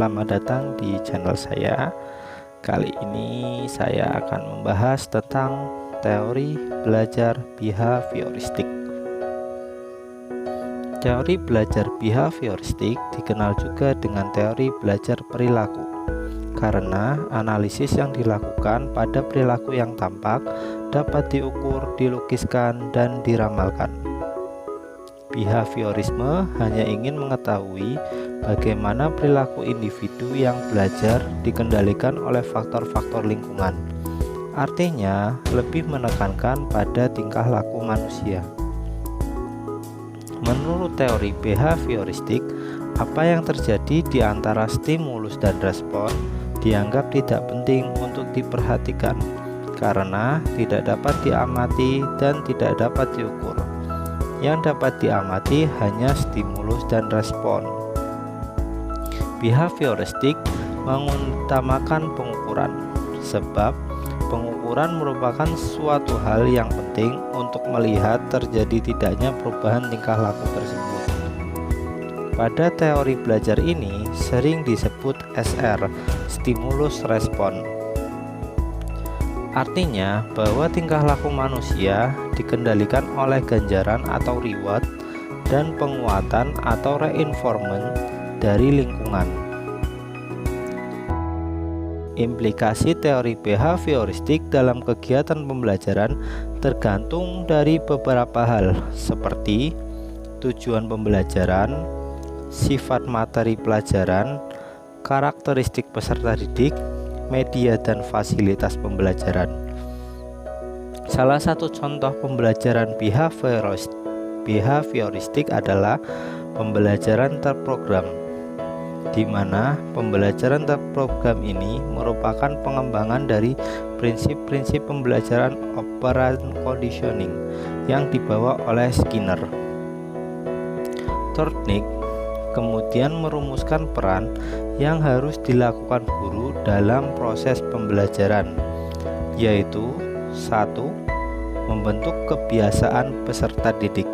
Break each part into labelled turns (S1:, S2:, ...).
S1: selamat datang di channel saya. Kali ini saya akan membahas tentang teori belajar behavioristik. Teori belajar behavioristik dikenal juga dengan teori belajar perilaku, karena analisis yang dilakukan pada perilaku yang tampak dapat diukur, dilukiskan, dan diramalkan. Behaviorisme hanya ingin mengetahui bagaimana perilaku individu yang belajar dikendalikan oleh faktor-faktor lingkungan. Artinya, lebih menekankan pada tingkah laku manusia. Menurut teori behavioristik, apa yang terjadi di antara stimulus dan respon dianggap tidak penting untuk diperhatikan karena tidak dapat diamati dan tidak dapat diukur. Yang dapat diamati hanya stimulus dan respon. Behavioristik mengutamakan pengukuran, sebab pengukuran merupakan suatu hal yang penting untuk melihat terjadi tidaknya perubahan tingkah laku tersebut. Pada teori belajar ini sering disebut SR, stimulus respon. Artinya bahwa tingkah laku manusia dikendalikan oleh ganjaran atau reward dan penguatan atau reinforcement dari lingkungan. Implikasi teori behavioristik dalam kegiatan pembelajaran tergantung dari beberapa hal seperti tujuan pembelajaran, sifat materi pelajaran, karakteristik peserta didik, media dan fasilitas pembelajaran. Salah satu contoh pembelajaran behavioristik adalah pembelajaran terprogram, di mana pembelajaran terprogram ini merupakan pengembangan dari prinsip-prinsip pembelajaran operant conditioning yang dibawa oleh Skinner. Thorndike kemudian merumuskan peran yang harus dilakukan guru dalam proses pembelajaran, yaitu 1. Membentuk kebiasaan peserta didik.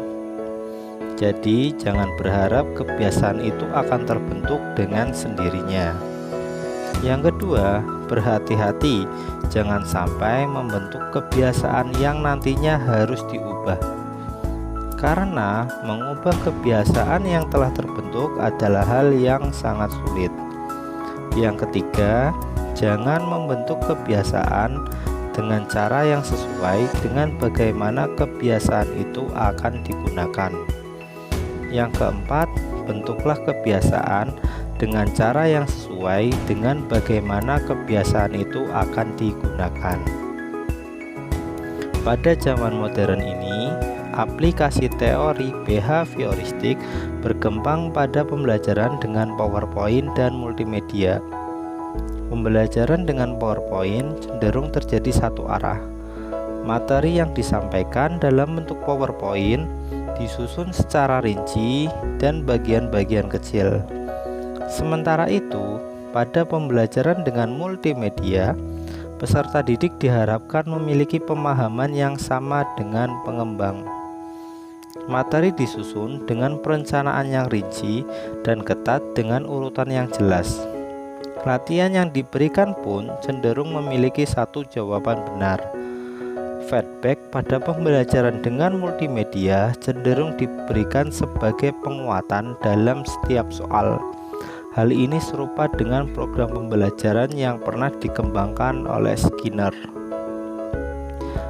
S1: Jadi jangan berharap kebiasaan itu akan terbentuk dengan sendirinya. Yang kedua, berhati-hati jangan sampai membentuk kebiasaan yang nantinya harus diubah, karena mengubah kebiasaan yang telah terbentuk adalah hal yang sangat sulit. Yang ketiga, jangan membentuk kebiasaan dengan cara yang sesuai dengan bagaimana kebiasaan itu akan digunakan. Yang keempat, bentuklah kebiasaan dengan cara yang sesuai dengan bagaimana kebiasaan itu akan digunakan. Pada zaman modern ini, aplikasi teori behavioristik berkembang pada pembelajaran dengan PowerPoint dan multimedia. Pembelajaran dengan PowerPoint cenderung terjadi satu arah. Materi yang disampaikan dalam bentuk PowerPoint disusun secara rinci dan bagian-bagian kecil. Sementara itu, pada pembelajaran dengan multimedia, peserta didik diharapkan memiliki pemahaman yang sama dengan pengembang. Materi disusun dengan perencanaan yang rinci dan ketat dengan urutan yang jelas. Latihan yang diberikan pun cenderung memiliki satu jawaban benar. Feedback pada pembelajaran dengan multimedia cenderung diberikan sebagai penguatan dalam setiap soal. Hal ini serupa dengan program pembelajaran yang pernah dikembangkan oleh Skinner.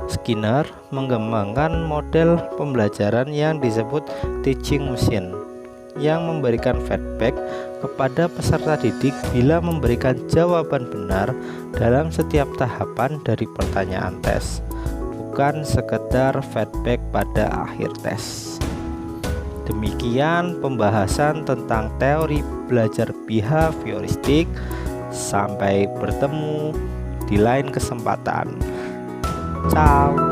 S1: Skinner mengembangkan model pembelajaran yang disebut teaching machine, yang memberikan feedback kepada peserta didik bila memberikan jawaban benar dalam setiap tahapan dari pertanyaan tes, bukan sekedar feedback pada akhir tes. Demikian pembahasan tentang teori belajar behavioristik. Sampai bertemu di lain kesempatan. Ciao.